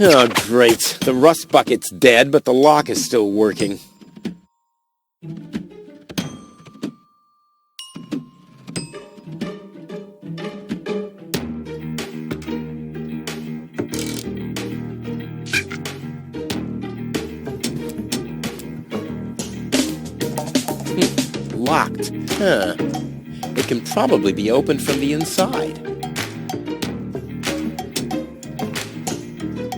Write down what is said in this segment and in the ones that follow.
Oh, great. The rust bucket's dead, but the lock is still working. Locked. Huh. It can probably be opened from the inside.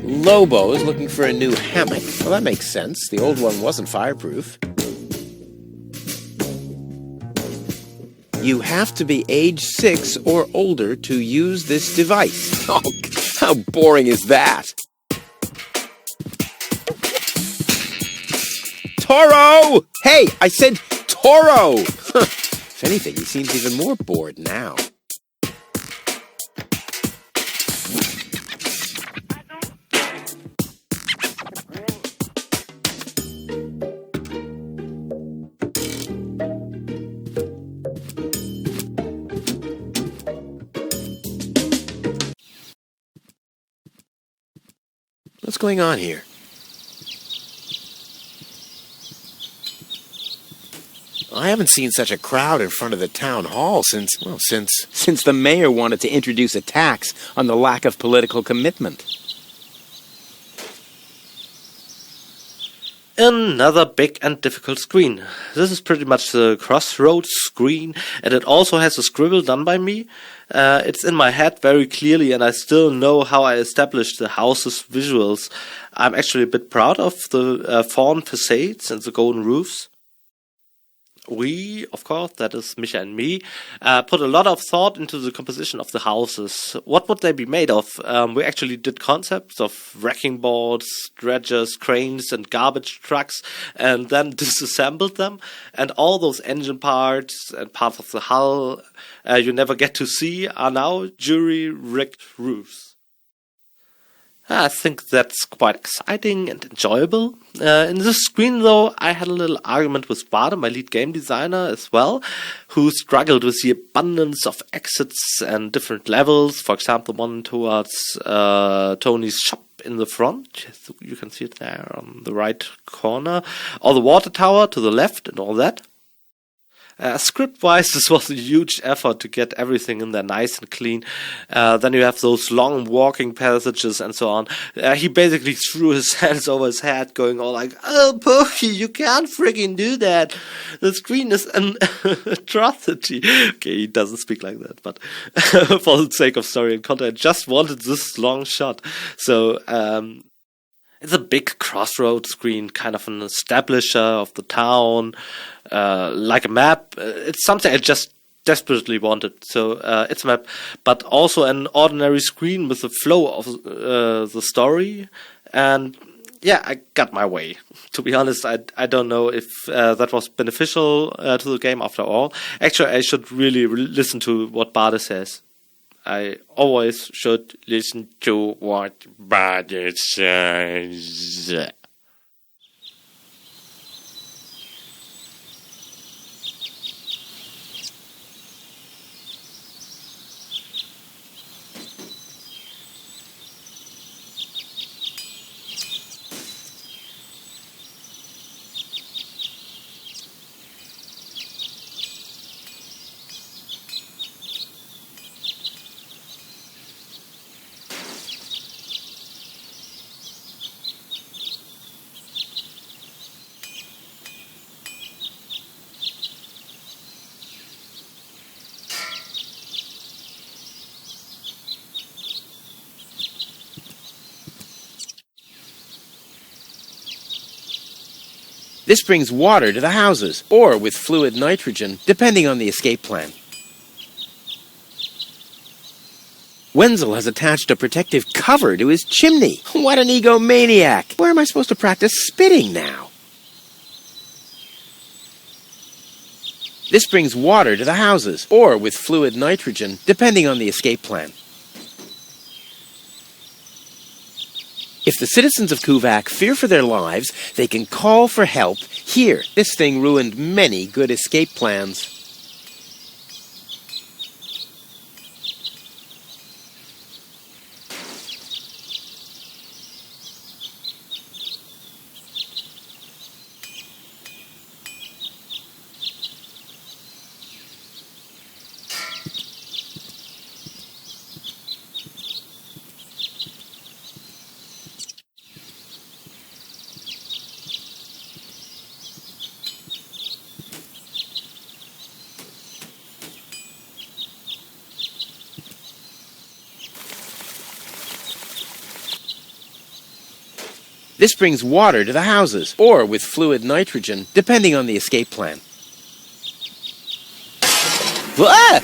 Lobo is looking for a new hammock. Well, that makes sense. The old one wasn't fireproof. You have to be age 6 or older to use this device. Oh, how boring is that? Toro! Hey, I said Toro! If anything, he seems even more bored now. What's going on here? I haven't seen such a crowd in front of the town hall since the mayor wanted to introduce a tax on the lack of political commitment. Another big and difficult screen. This is pretty much the crossroads screen, and it also has a scribble done by me. It's in my head very clearly, and I still know how I established the house's visuals. I'm actually a bit proud of the fawn facades and the golden roofs. We, of course, that is Misha and me, put a lot of thought into the composition of the houses. What would they be made of? We actually did concepts of wrecking balls, dredgers, cranes, and garbage trucks, and then disassembled them. And all those engine parts and parts of the hull you never get to see are now jury-rigged roofs. I think that's quite exciting and enjoyable. In this screen, though, I had a little argument with Bade, my lead game designer, as well, who struggled with the abundance of exits and different levels. For example, one towards Tony's shop in the front. You can see it there on the right corner. Or the water tower to the left and all that. Script-wise, this was a huge effort to get everything in there nice and clean. Then you have those long walking passages and so on. He basically threw his hands over his head, going all like, "Oh, Pokey, you can't friggin' do that. The screen is an atrocity." Okay, he doesn't speak like that, but for the sake of story and content, I just wanted this long shot. So, it's a big crossroad screen, kind of an establisher of the town, like a map. It's something I just desperately wanted. So it's a map, but also an ordinary screen with the flow of the story. And yeah, I got my way. To be honest, I don't know if that was beneficial to the game after all. Actually, I should really listen to what Bade says. I always should listen to what Bade says. This brings water to the houses, or with fluid nitrogen, depending on the escape plan. Wenzel has attached a protective cover to his chimney. What an egomaniac! Where am I supposed to practice spitting now? This brings water to the houses, or with fluid nitrogen, depending on the escape plan. If the citizens of Kuvaq fear for their lives, they can call for help here. This thing ruined many good escape plans. This brings water to the houses, or with fluid nitrogen, depending on the escape plan. Ah!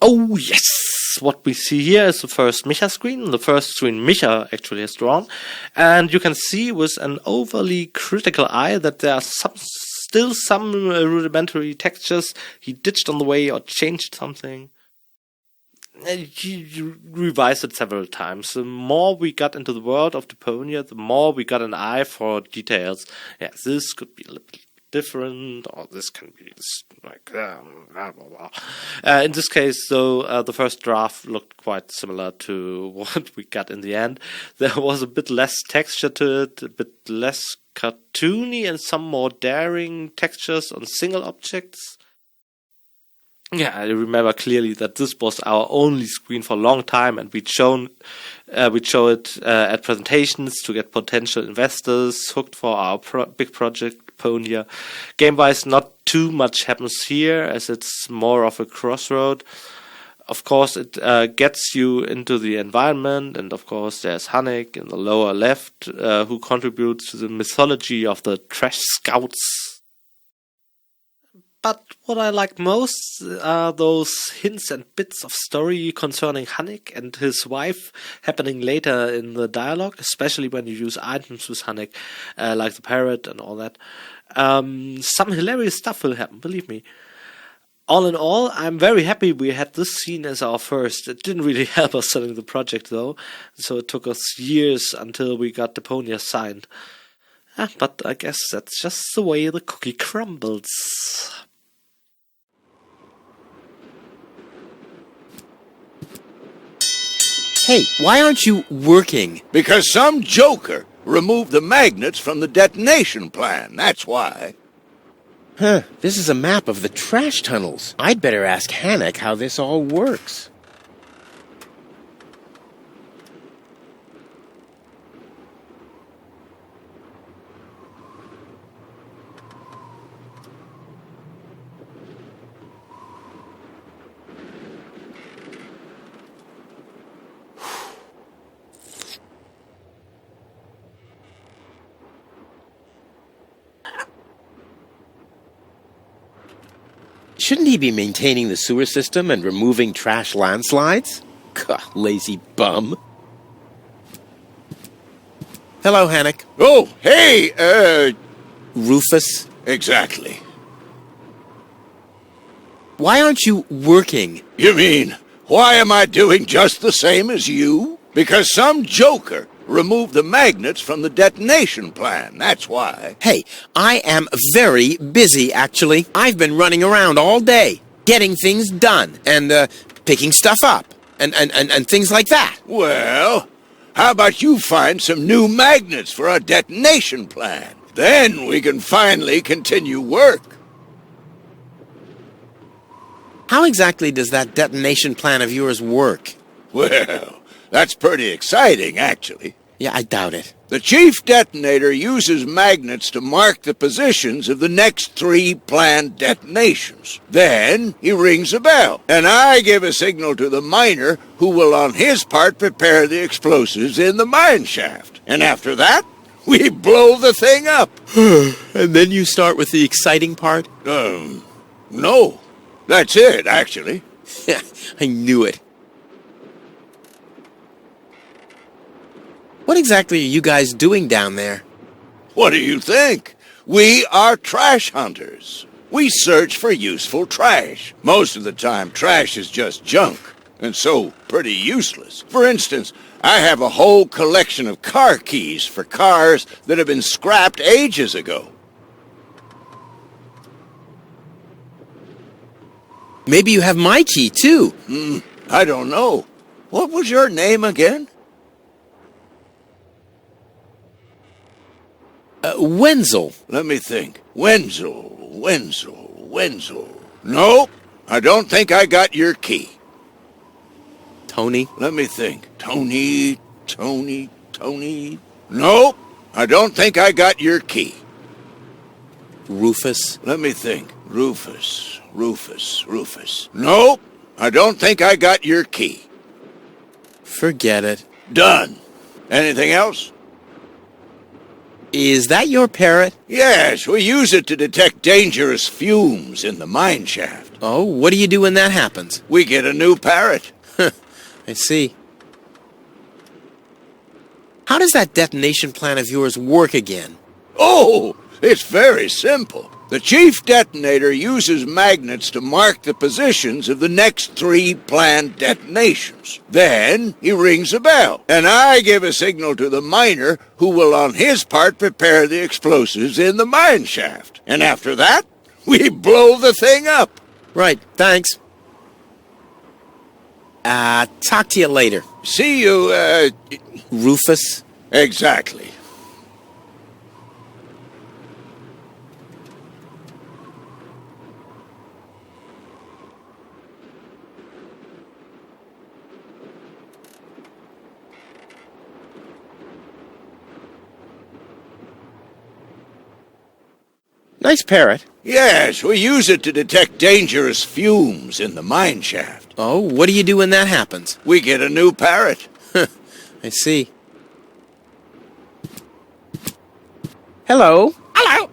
Oh yes! What we see here is the first Micha screen, the first screen Micha actually has drawn. And you can see with an overly critical eye that there are still some rudimentary textures he ditched on the way or changed something. He revised it several times. The more we got into the world of Deponia, the more we got an eye for details. Yeah, this could be a little bit different, or this can be like blah, blah, blah. In this case, though, the first draft looked quite similar to what we got in the end. There was a bit less texture to it, a bit less cartoony, and some more daring textures on single objects. Yeah, I remember clearly that this was our only screen for a long time, and we'd show it at presentations to get potential investors hooked for our big project, Deponia. Game-wise, not too much happens here, as it's more of a crossroad. Of course, it gets you into the environment, and of course there's Hanek in the lower left, who contributes to the mythology of the trash scouts. But what I like most are those hints and bits of story concerning Hanek and his wife happening later in the dialogue, especially when you use items with Hanek, like the parrot and all that. Some hilarious stuff will happen, believe me. All in all, I'm very happy we had this scene as our first. It didn't really help us selling the project though, so it took us years until we got Deponia signed. But I guess that's just the way the cookie crumbles. Hey, why aren't you working? Because some joker removed the magnets from the detonation plan, that's why. Huh, this is a map of the trash tunnels. I'd better ask Hanek how this all works. Shouldn't he be maintaining the sewer system and removing trash landslides? Gah, lazy bum. Hello, Hanek. Oh, hey, Rufus? Exactly. Why aren't you working? You mean, why am I doing just the same as you? Because some joker removed the magnets from the detonation plan, that's why. Hey, I am very busy, actually. I've been running around all day, getting things done, and picking stuff up, and things like that. Well, how about you find some new magnets for our detonation plan? Then we can finally continue work. How exactly does that detonation plan of yours work? Well, that's pretty exciting, actually. Yeah, I doubt it. The chief detonator uses magnets to mark the positions of the next 3 planned detonations. Then he rings a bell, and I give a signal to the miner who will on his part prepare the explosives in the mine shaft. And after that, we blow the thing up. And then you start with the exciting part? No. That's it, actually. Yeah, I knew it. What exactly are you guys doing down there? What do you think? We are trash hunters. We search for useful trash. Most of the time, trash is just junk, and so pretty useless. For instance, I have a whole collection of car keys for cars that have been scrapped ages ago. Maybe you have my key, too. I don't know. What was your name again? Wenzel. Let me think. Wenzel. Nope, I don't think I got your key. Tony. Let me think. Tony. Nope, I don't think I got your key. Rufus. Let me think. Rufus. Nope, I don't think I got your key. Forget it. Done. Anything else? Is that your parrot? Yes, we use it to detect dangerous fumes in the mine shaft. Oh, what do you do when that happens? We get a new parrot. I see. How does that detonation plan of yours work again? Oh, it's very simple. The chief detonator uses magnets to mark the positions of the next 3 planned detonations. Then he rings a bell, and I give a signal to the miner who will on his part prepare the explosives in the mine shaft. And after that, we blow the thing up. Right, thanks. Talk to you later. See you, Rufus? Exactly. Nice parrot. Yes, we use it to detect dangerous fumes in the mine shaft. Oh, what do you do when that happens? We get a new parrot. I see. Hello. Hello.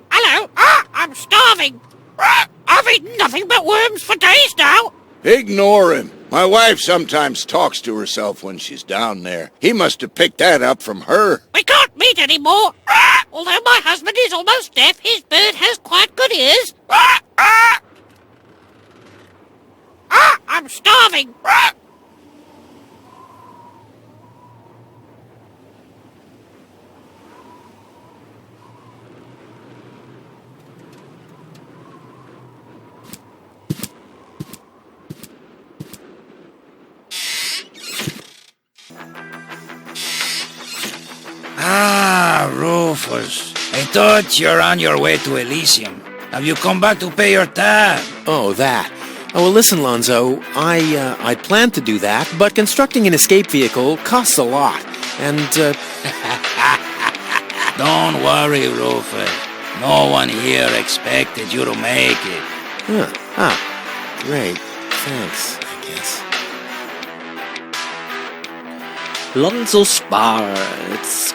I'm starving. I've eaten nothing but worms for days now. Ignore him. My wife sometimes talks to herself when she's down there. He must have picked that up from her. We can't meet anymore. Although my husband is almost deaf, his bird has quite good ears. I'm starving. Ah, Rufus. I thought you're on your way to Elysium. Have you come back to pay your tab? Oh, that. Oh, well, listen, Lonzo. I planned to do that, but constructing an escape vehicle costs a lot. And, Don't worry, Rufus. No one here expected you to make it. Great. Thanks, I guess. Lonzo's bar. It's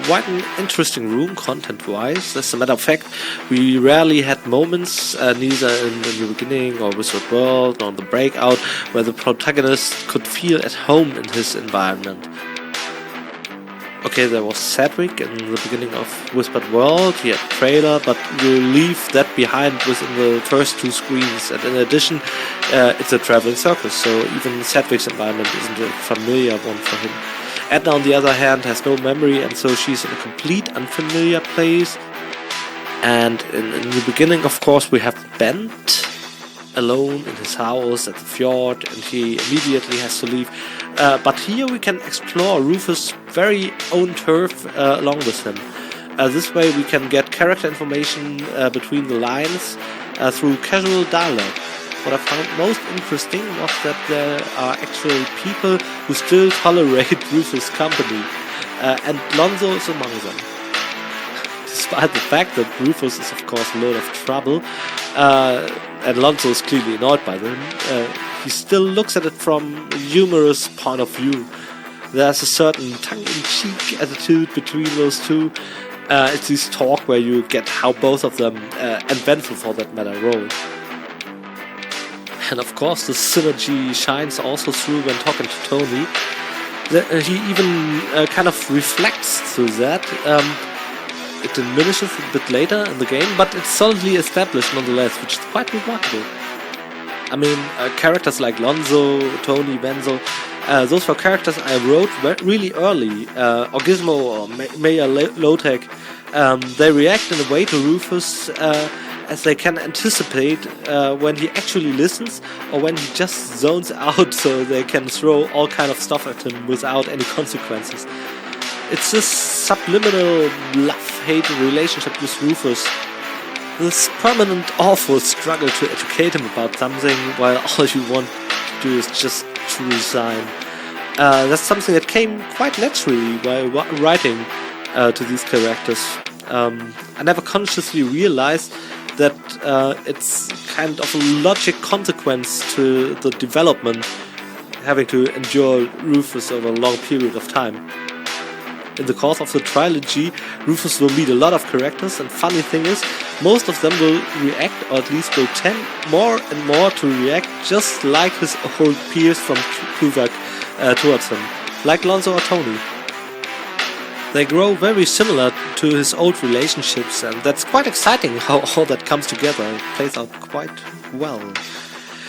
quite an interesting room content-wise. As a matter of fact, we rarely had moments, neither in the beginning or Wizard World or in the Breakout, where the protagonist could feel at home in his environment. Okay, there was Cedric in the beginning of Whispered World, he had trailer, but you leave that behind within the first 2 screens, and in addition, it's a traveling circus, so even Cedric's environment isn't a familiar one for him. Edna, on the other hand, has no memory, and so she's in a complete unfamiliar place. And in the beginning, of course, we have Bent alone in his house at the fjord, and he immediately has to leave. But here we can explore Rufus' very own turf along with him. This way we can get character information between the lines through casual dialogue. What I found most interesting was that there are actually people who still tolerate Rufus' company, and Lonzo is among them. Despite the fact that Rufus is of course a load of trouble, and Lonzo is clearly annoyed by them, he still looks at it from a humorous point of view. There's a certain tongue-in-cheek attitude between those two. It's this talk where you get how both of them, and Wenzel for that matter, roll. And of course the synergy shines also through when talking to Tony. He even kind of reflects through that. It diminishes a bit later in the game, but it's solidly established nonetheless, which is quite remarkable. I mean, characters like Lonzo, Tony, Wenzel, those were characters I wrote really early. Or Gizmo or Mayor Lotec, they react in a way to Rufus as they can anticipate when he actually listens or when he just zones out, so they can throw all kind of stuff at him without any consequences. It's this subliminal love-hate relationship with Rufus. This permanent awful struggle to educate him about something while all you want to do is just to resign. That's something that came quite naturally while writing to these characters. I never consciously realized that it's kind of a logic consequence to the development, having to endure Rufus over a long period of time. In the course of the trilogy, Rufus will meet a lot of characters, and funny thing is, most of them will react, or at least will tend more and more to react just like his old peers from Kuvaq towards him, like Lonzo or Tony. They grow very similar to his old relationships, and that's quite exciting how all that comes together and plays out quite well.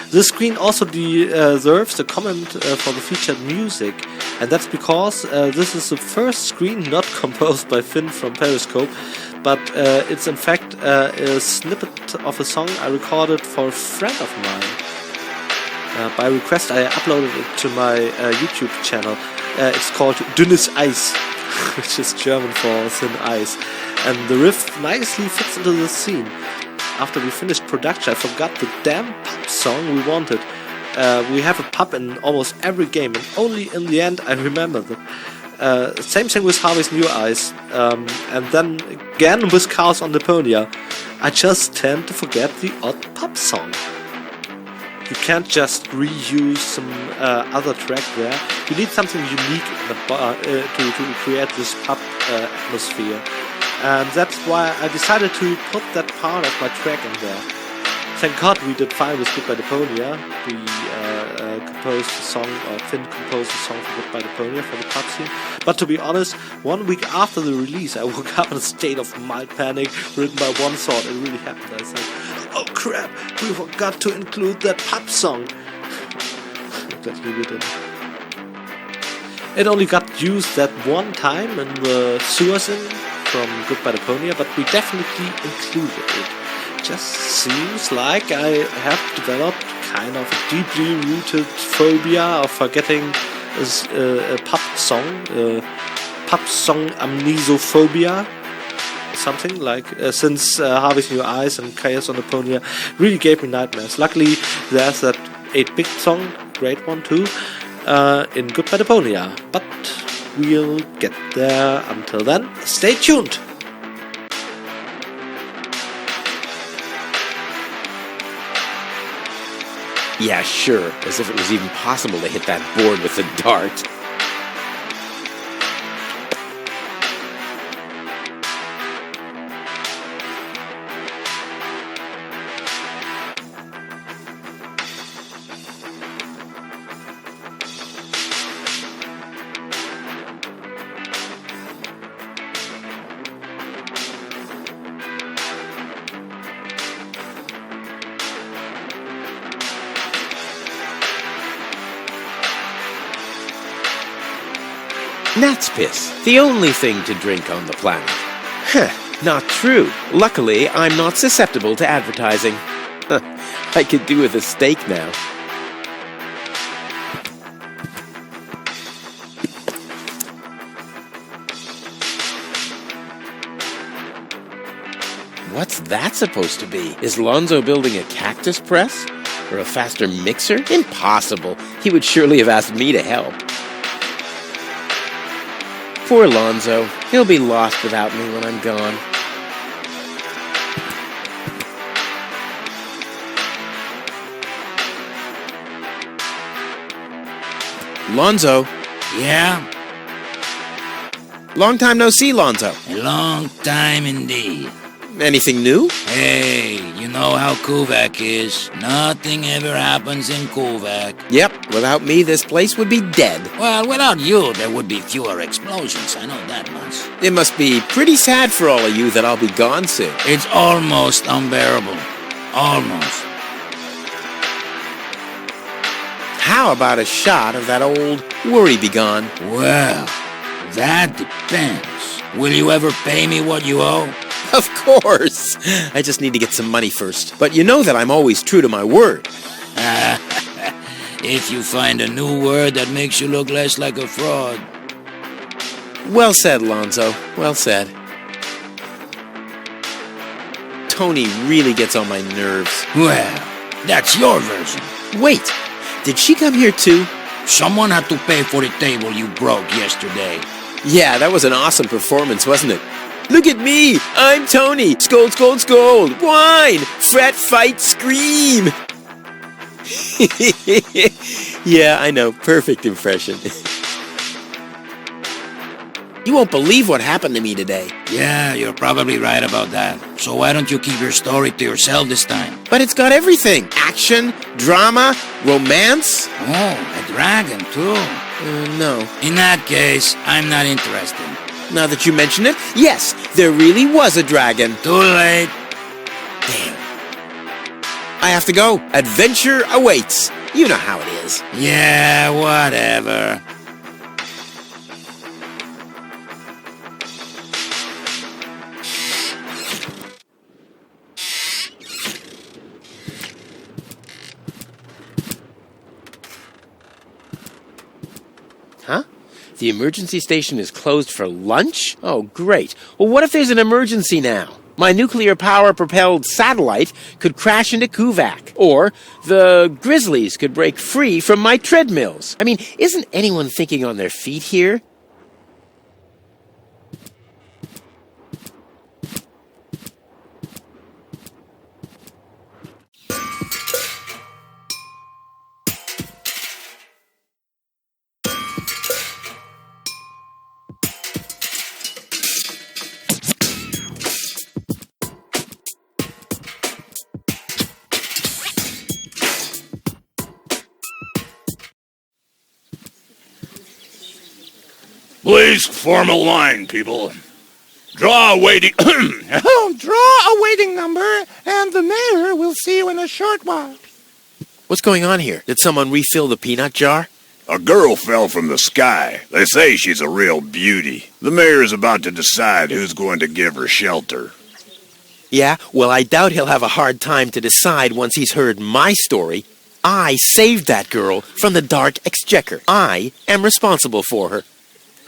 This screen also deserves a comment for the featured music, and that's because this is the first screen not composed by Finn from Periscope, but it's in fact a snippet of a song I recorded for a friend of mine. By request I uploaded it to my YouTube channel. It's called Dünnes Eis, which is German for thin ice, and the riff nicely fits into the scene. After we finished production, I forgot the damn pub song we wanted. We have a pub in almost every game, and only in the end I remembered it. Same thing with Harvey's New Eyes, and then again with Chaos on Deponia. I just tend to forget the odd pub song. You can't just reuse some other track there. You need something unique in the bar, to create this pub atmosphere. And that's why I decided to put that part of my track in there. Thank God we did fine with Goodbye Deponia. We composed a song, or Finn composed a song for Goodbye Deponia for the pub scene. But to be honest, 1 week after the release, I woke up in a state of mild panic, written by one thought. It really happened. I said, oh crap, we forgot to include that pub song. Exactly, we did. It only got used that one time in the sewer scene from Goodbye Deponia, but we definitely included it. Just seems like I have developed kind of a deeply rooted phobia of forgetting a pub song amnesophobia, something like, since Harvey's New Eyes and Chaos on Deponia really gave me nightmares. Luckily, there's that 8-bit song, great one too, in Goodbye Deponia, but we'll get there. Until then, stay tuned! Yeah, sure. As if it was even possible to hit that board with a dart. Gnat's piss, the only thing to drink on the planet. Not true. Luckily, I'm not susceptible to advertising. I could do with a steak now. What's that supposed to be? Is Lonzo building a cactus press? Or a faster mixer? Impossible. He would surely have asked me to help. Poor Lonzo. He'll be lost without me when I'm gone. Lonzo. Yeah? Long time no see, Lonzo. A long time indeed. Anything new? Hey, you know how Kuvaq is. Nothing ever happens in Kuvaq. Yep, without me this place would be dead. Well, without you, there would be fewer explosions, I know that much. It must be pretty sad for all of you that I'll be gone soon. It's almost unbearable. Almost. How about a shot of that old worry begone? Well, that depends. Will you ever pay me what you owe? Of course! I just need to get some money first. But you know that I'm always true to my word. If you find a new word that makes you look less like a fraud. Well said, Lonzo. Well said. Tony really gets on my nerves. Well, that's your version. Wait, did she come here too? Someone had to pay for the table you broke yesterday. Yeah, that was an awesome performance, wasn't it? Look at me! I'm Tony! Scold, scold, scold! Whine! Fret, fight, scream! Yeah, I know. Perfect impression. You won't believe what happened to me today. Yeah, you're probably right about that. So why don't you keep your story to yourself this time? But it's got everything. Action, drama, romance. Oh, a dragon too. No. In that case, I'm not interested. Now that you mention it, yes, there really was a dragon. Too late. Damn. I have to go. Adventure awaits. You know how it is. Yeah, whatever. Huh? The emergency station is closed for lunch? Oh, great. Well, what if there's an emergency now? My nuclear power-propelled satellite could crash into Kuvaq. Or the grizzlies could break free from my treadmills. I mean, isn't anyone thinking on their feet here? Please form a line, people. Draw a waiting... Draw a waiting number, and the mayor will see you in a short while. What's going on here? Did someone refill the peanut jar? A girl fell from the sky. They say she's a real beauty. The mayor's about to decide who's going to give her shelter. Yeah, well, I doubt he'll have a hard time to decide once he's heard my story. I saved that girl from the dark exchequer. I am responsible for her.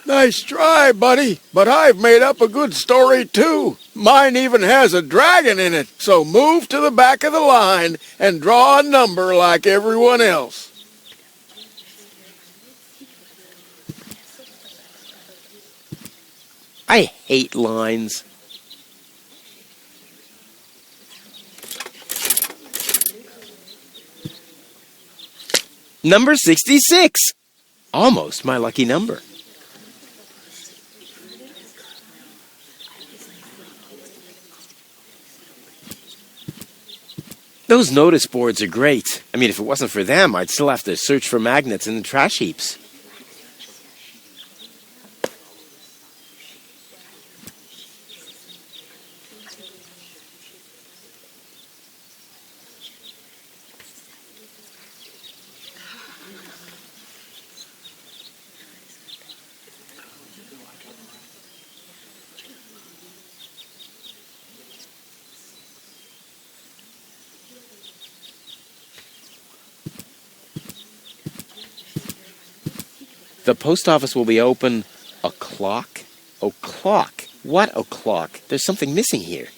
Nice try, buddy. But I've made up a good story, too. Mine even has a dragon in it. So move to the back of the line and draw a number like everyone else. I hate lines. Number 66. Almost my lucky number. Those notice boards are great. I mean, if it wasn't for them, I'd still have to search for magnets in the trash heaps. The post office will be open o'clock? O'clock? What o'clock? There's something missing here.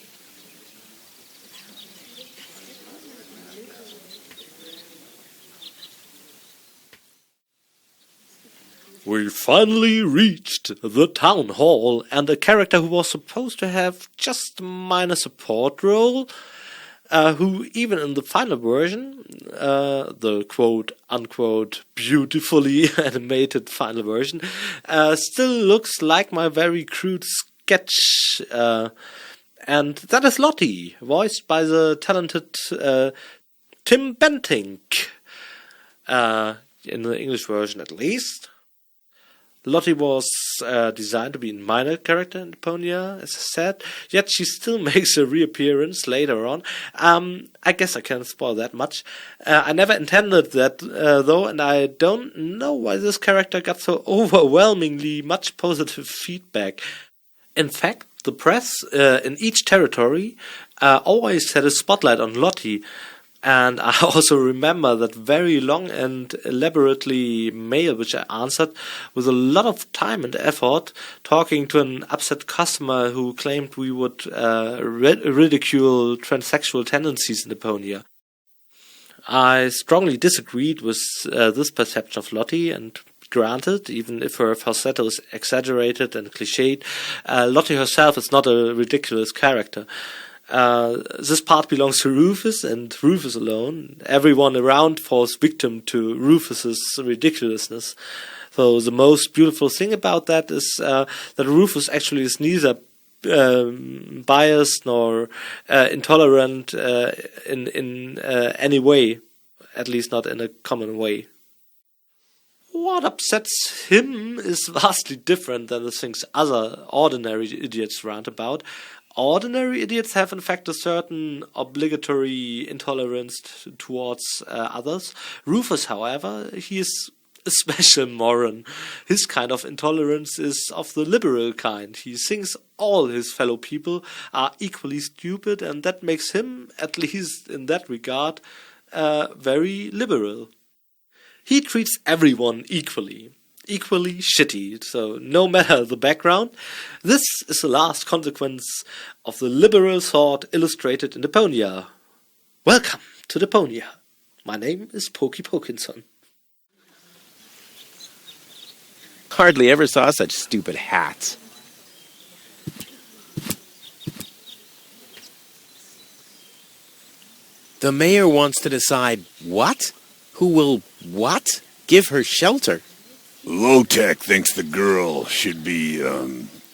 We finally reached the town hall, and a character who was supposed to have just a minor support role, who even in the final version, the quote-unquote beautifully animated final version, still looks like my very crude sketch. And that is Lottie, voiced by the talented Tim Bentinck, in the English version at least. Lottie was designed to be a minor character in Deponia, as I said, yet she still makes a reappearance later on. I guess I can't spoil that much. I never intended that, though, and I don't know why this character got so overwhelmingly much positive feedback. In fact, the press in each territory always had a spotlight on Lottie, And I also remember that very long and elaborately mail which I answered with a lot of time and effort, talking to an upset customer who claimed we would ridicule transsexual tendencies in Deponia. I strongly disagreed with this perception of Lottie, and granted, even if her falsetto is exaggerated and cliched, Lottie herself is not a ridiculous character. This part belongs to Rufus and Rufus alone. Everyone around falls victim to Rufus's ridiculousness. So the most beautiful thing about that is that Rufus actually is neither biased nor intolerant in any way, at least not in a common way. What upsets him is vastly different than the things other ordinary idiots rant about. Ordinary idiots have in fact a certain obligatory intolerance towards others. Rufus, however, he is a special moron. His kind of intolerance is of the liberal kind. He thinks all his fellow people are equally stupid, and that makes him, at least in that regard, very liberal. He treats everyone equally shitty, so no matter the background. This is the last consequence of the liberal thought illustrated in Deponia. Welcome to Deponia. My name is Pokey Pokinson. Hardly ever saw such stupid hats. The mayor wants to decide what? Who will what? Give her shelter. Low-Tech thinks the girl should be,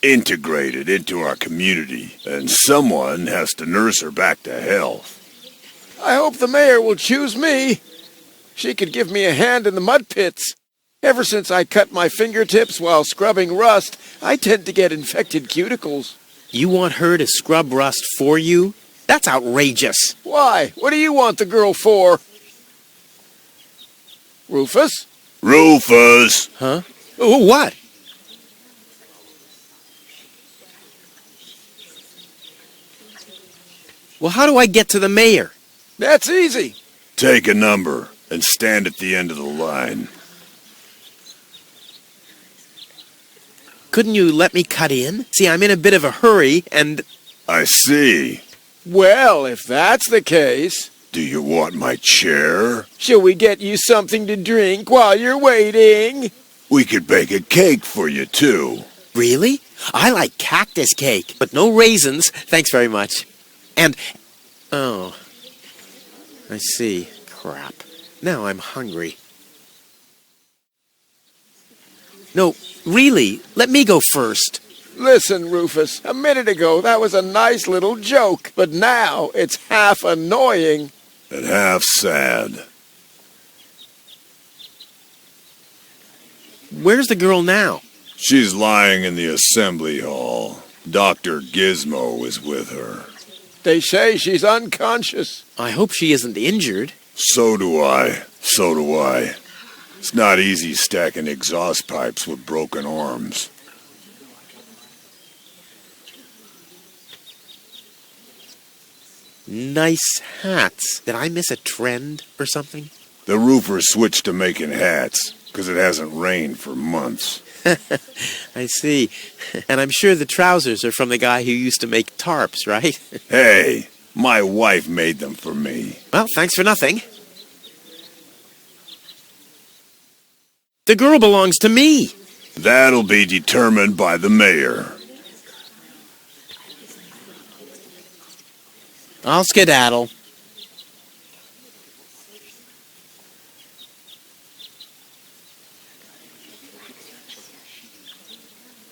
integrated into our community, and someone has to nurse her back to health. I hope the mayor will choose me. She could give me a hand in the mud pits. Ever since I cut my fingertips while scrubbing rust, I tend to get infected cuticles. You want her to scrub rust for you? That's outrageous. Why? What do you want the girl for? Rufus? Rufus! Huh? Oh, what? Well, how do I get to the mayor? That's easy. Take a number and stand at the end of the line. Couldn't you let me cut in? See, I'm in a bit of a hurry, and... I see. Well, if that's the case... Do you want my chair? Shall we get you something to drink while you're waiting? We could bake a cake for you, too. Really? I like cactus cake, but no raisins. Thanks very much. And... Oh. I see. Crap. Now I'm hungry. No, really, let me go first. Listen, Rufus, a minute ago that was a nice little joke, but now it's half annoying. And half sad. Where's the girl now? She's lying in the assembly hall. Dr. Gizmo is with her. They say she's unconscious. I hope she isn't injured. So do I. It's not easy stacking exhaust pipes with broken arms. Nice hats. Did I miss a trend or something? The roofers switched to making hats, because it hasn't rained for months. I see. And I'm sure the trousers are from the guy who used to make tarps, right? Hey, my wife made them for me. Well, thanks for nothing. The girl belongs to me. That'll be determined by the mayor. I'll skedaddle.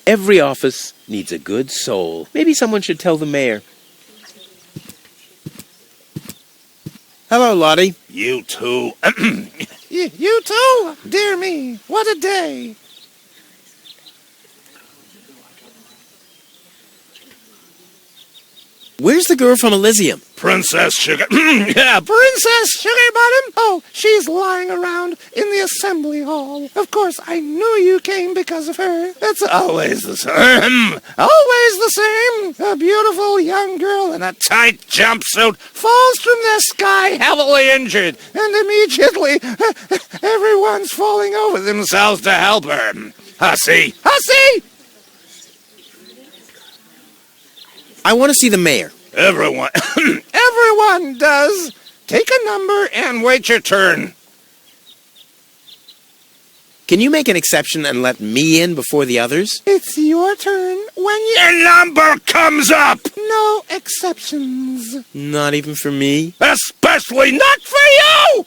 Every office needs a good soul. Maybe someone should tell the mayor. Hello, Lottie. You too. You too? Dear me, what a day. Where's the girl from Elysium? Princess Sugar... yeah, Princess Sugar Bottom? Oh, she's lying around in the assembly hall. Of course, I knew you came because of her. It's always the same. Always the same. A beautiful young girl in a Tight jumpsuit falls from the sky heavily injured, and immediately everyone's falling over themselves to help her. Hussy! Hussy! I want to see the mayor. Everyone does. Take a number and wait your turn. Can you make an exception and let me in before the others? It's your turn when you... Your number comes up! No exceptions. Not even for me? Especially not for you!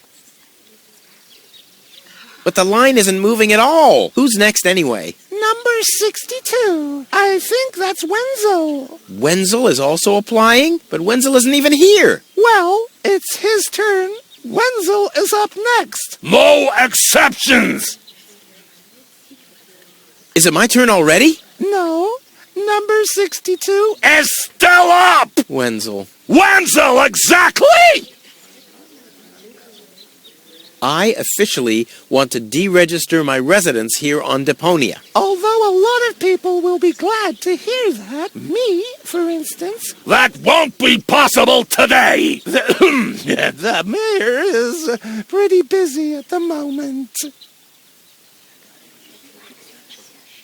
But the line isn't moving at all. Who's next anyway? Number 62. I think that's Wenzel. Wenzel is also applying? But Wenzel isn't even here. Well, it's his turn. Wenzel is up next. No exceptions! Is it my turn already? No. Number 62 is still up! Wenzel. Wenzel, exactly! I officially want to deregister my residence here on Deponia. Although a lot of people will be glad to hear that. Me, for instance. That won't be possible today! The mayor is pretty busy at the moment.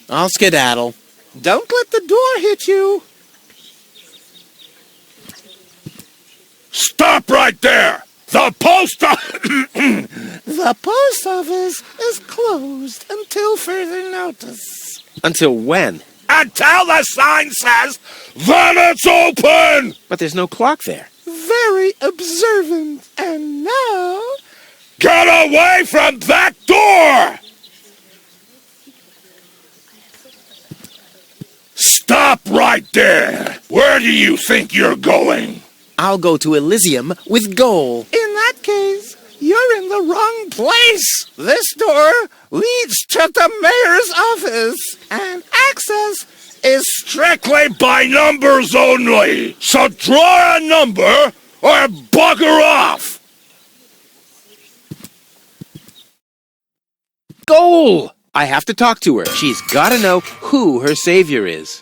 I'll skedaddle. Don't let the door hit you. Stop right there! The post The post office is closed until further notice. Until when? Until the sign says, then it's open! But there's no clock there. Very observant. And now... Get away from that door! Stop right there! Where do you think you're going? I'll go to Elysium with Goal. In that case, you're in the wrong place. This door leads to the mayor's office, and access is strictly by numbers only. So draw a number or bugger off. Goal! I have to talk to her. She's got to know who her savior is.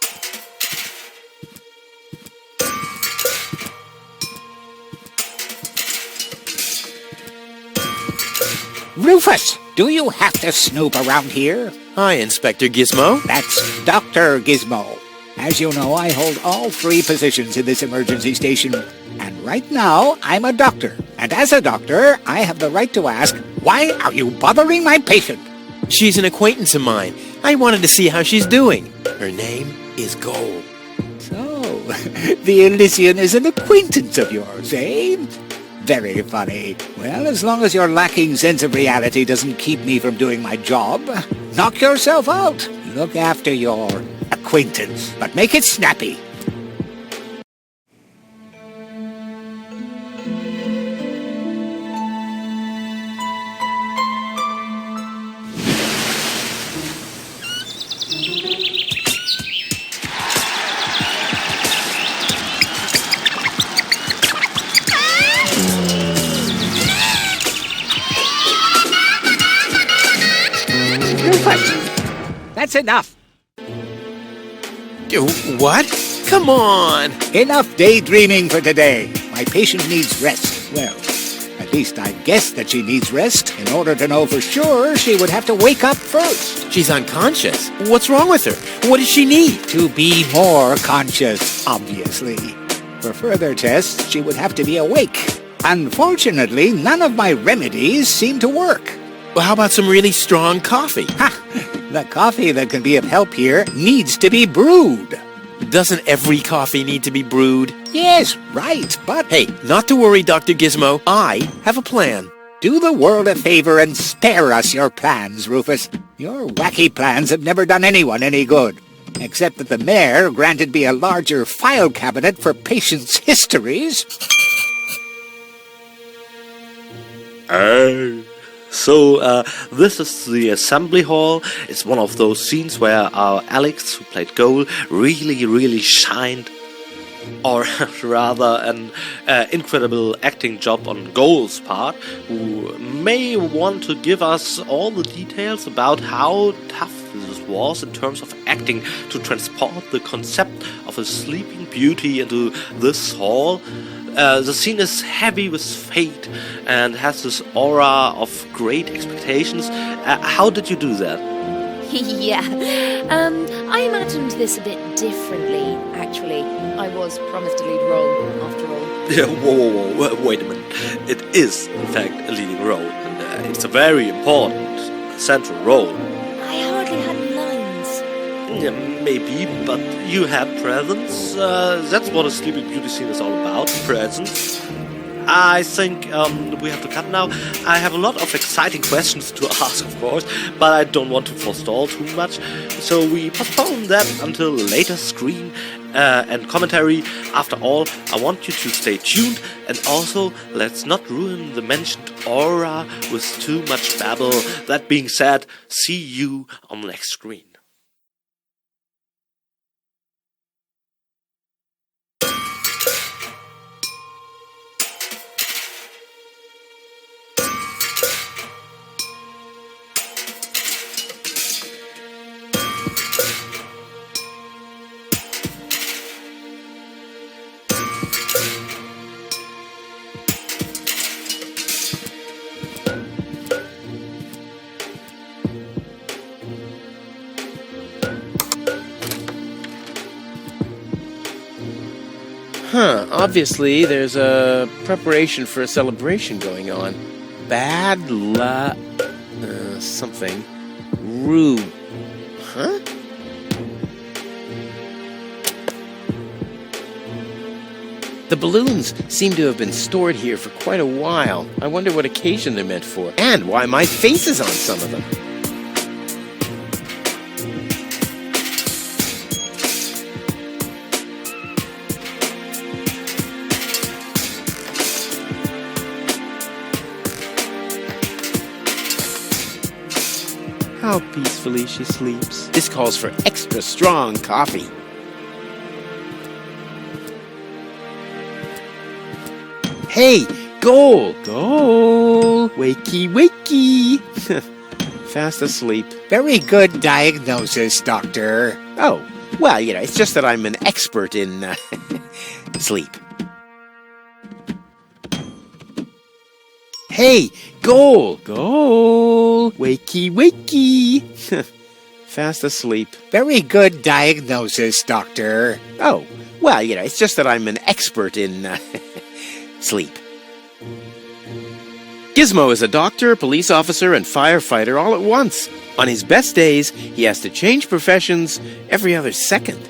Rufus, do you have to snoop around here? Hi, Inspector Gizmo. That's Dr. Gizmo. As you know, I hold all 3 positions in this emergency station. And right now, I'm a doctor. And as a doctor, I have the right to ask, why are you bothering my patient? She's an acquaintance of mine. I wanted to see how she's doing. Her name is Goal. So, the Elysian is an acquaintance of yours, eh? Very funny. Well, as long as your lacking sense of reality doesn't keep me from doing my job, knock yourself out. Look after your acquaintance, but make it snappy. That's enough. What? Come on! Enough daydreaming for today. My patient needs rest. Well, at least I guess that she needs rest. In order to know for sure, she would have to wake up first. She's unconscious. What's wrong with her? What does she need? To be more conscious, obviously. For further tests, she would have to be awake. Unfortunately, none of my remedies seem to work. Well, how about some really strong coffee? Ha! The coffee that can be of help here needs to be brewed. Doesn't every coffee need to be brewed? Yes, right, but... Hey, not to worry, Dr. Gizmo. I have a plan. Do the world a favor and spare us your plans, Rufus. Your wacky plans have never done anyone any good. Except that the mayor granted me a larger file cabinet for patients' histories. So, this is the assembly hall. It's one of those scenes where our Alex, who played Goal, really shined or rather an incredible acting job on Goal's part, who may want to give us all the details about how tough this was in terms of acting to transport the concept of a sleeping beauty into this hall. The scene is heavy with fate and has this aura of great expectations. How did you do that? Yeah, I imagined this a bit differently, actually. I was promised a lead role, after all. Yeah, whoa, wait a minute. It is, in fact, a leading role. And, it's a very important, central role. I hardly had any lines. Yeah, maybe, but you had presence. That's what a Sleeping Beauty scene is all about, presence. I think we have to cut now. I have a lot of exciting questions to ask, of course, but I don't want to forestall too much, so we postpone that until later screen and commentary. After all, I want you to stay tuned, and also let's not ruin the mentioned aura with too much babble. That being said, see you on the next screen. Obviously, there's a preparation for a celebration going on. Bad luck... something. Rude. Huh? The balloons seem to have been stored here for quite a while. I wonder what occasion they're meant for. And why my face is on some of them. How peacefully she sleeps. This calls for extra strong coffee. Hey, Goal! Goal! Wakey, wakey! Fast asleep. Very good diagnosis, Doctor. Oh, well, it's just that I'm an expert in sleep. Hey, Goal! Goal! Wakey, wakey! Fast asleep. Very good diagnosis, Doctor. Oh, well, it's just that I'm an expert in sleep. Gizmo is a doctor, police officer, and firefighter all at once. On his best days, he has to change professions every other second.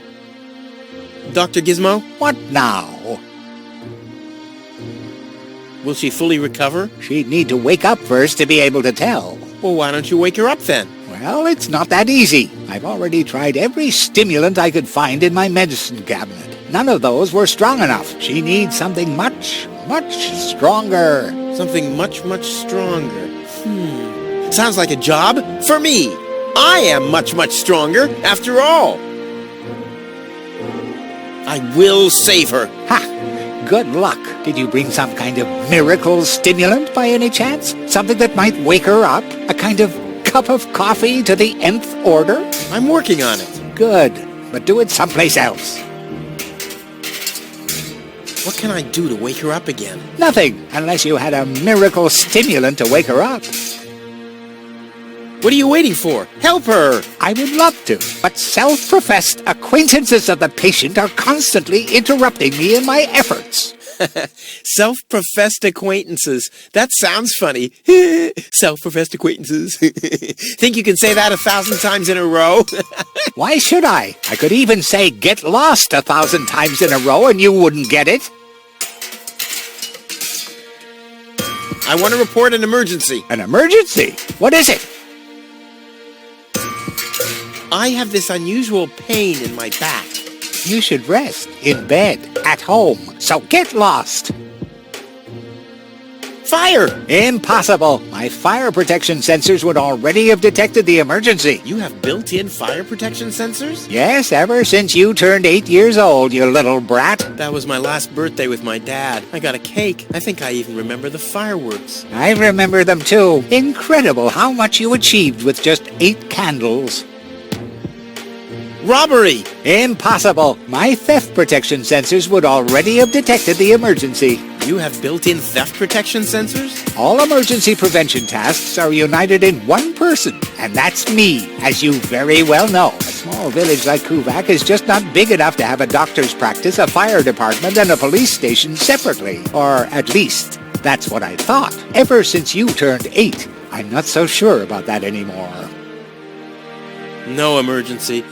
Dr. Gizmo? What now? Will she fully recover? She'd need to wake up first to be able to tell. Well, why don't you wake her up then? Well, it's not that easy. I've already tried every stimulant I could find in my medicine cabinet. None of those were strong enough. She needs something much, much stronger. Something much, much stronger. Sounds like a job for me. I am much, much stronger after all. I will save her. Ha! Good luck. Did you bring some kind of miracle stimulant by any chance? Something that might wake her up? A kind of cup of coffee to the nth order? I'm working on it. Good, but do it someplace else. What can I do to wake her up again? Nothing, unless you had a miracle stimulant to wake her up. What are you waiting for? Help her! I would love to, but self-professed acquaintances of the patient are constantly interrupting me in my efforts. Self-professed acquaintances. That sounds funny. Self-professed acquaintances. Think you can say that 1,000 times in a row? Why should I? I could even say get lost 1,000 times in a row and you wouldn't get it. I want to report an emergency. An emergency? What is it? I have this unusual pain in my back. You should rest in bed, at home, so get lost. Fire! Impossible! My fire protection sensors would already have detected the emergency. You have built-in fire protection sensors? Yes, ever since you turned 8 years old, you little brat. That was my last birthday with my dad. I got a cake. I think I even remember the fireworks. I remember them too. Incredible how much you achieved with just 8 candles. Robbery! Impossible! My theft protection sensors would already have detected the emergency. You have built-in theft protection sensors? All emergency prevention tasks are united in one person, and that's me, as you very well know. A small village like Kuvaq is just not big enough to have a doctor's practice, a fire department, and a police station separately. Or at least, that's what I thought. Ever since you turned 8, I'm not so sure about that anymore. No emergency.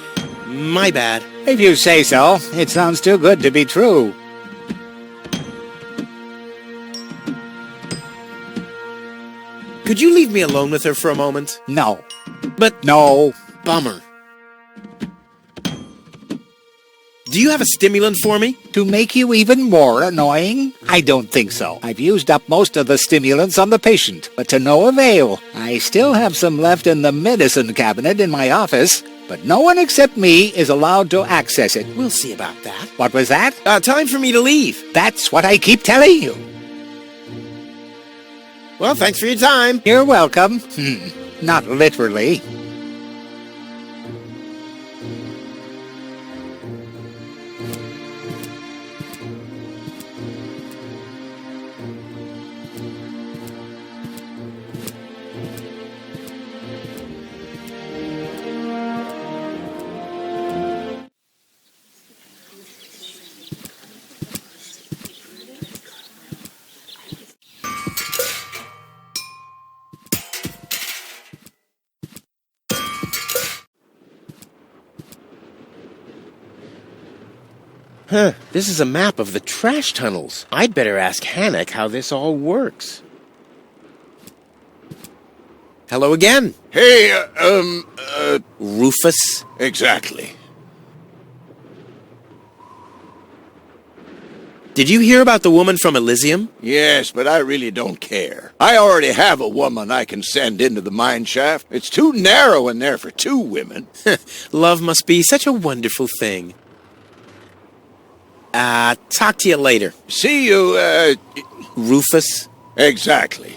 My bad. If you say so, it sounds too good to be true. Could you leave me alone with her for a moment? No. But No. bummer. Do you have a stimulant for me? To make you even more annoying? I don't think so. I've used up most of the stimulants on the patient, but to no avail. I still have some left in the medicine cabinet in my office, but no one except me is allowed to access it. We'll see about that. What was that? Time for me to leave. That's what I keep telling you. Well, thanks for your time. You're welcome. Not literally. This is a map of the trash tunnels. I'd better ask Hannock how this all works. Hello again. Hey, Rufus? exactly. Did you hear about the woman from Elysium? Yes, but I really don't care. I already have a woman I can send into the mine shaft. It's too narrow in there for 2 women. Love must be such a wonderful thing. Talk to you later. See you, Rufus? exactly.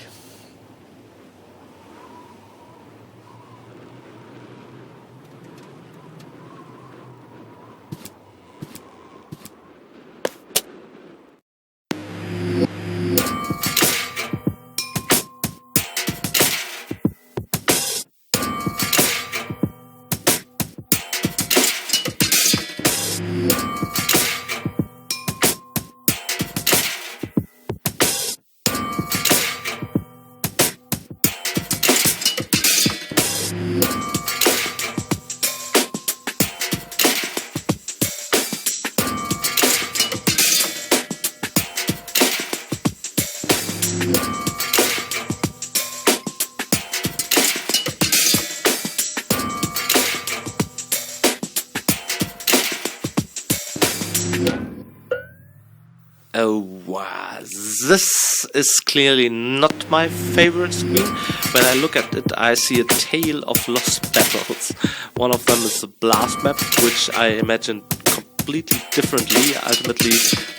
This is clearly not my favorite screen. When I look at it, I see a tale of lost battles. One of them is the blast map, which I imagined completely differently. Ultimately,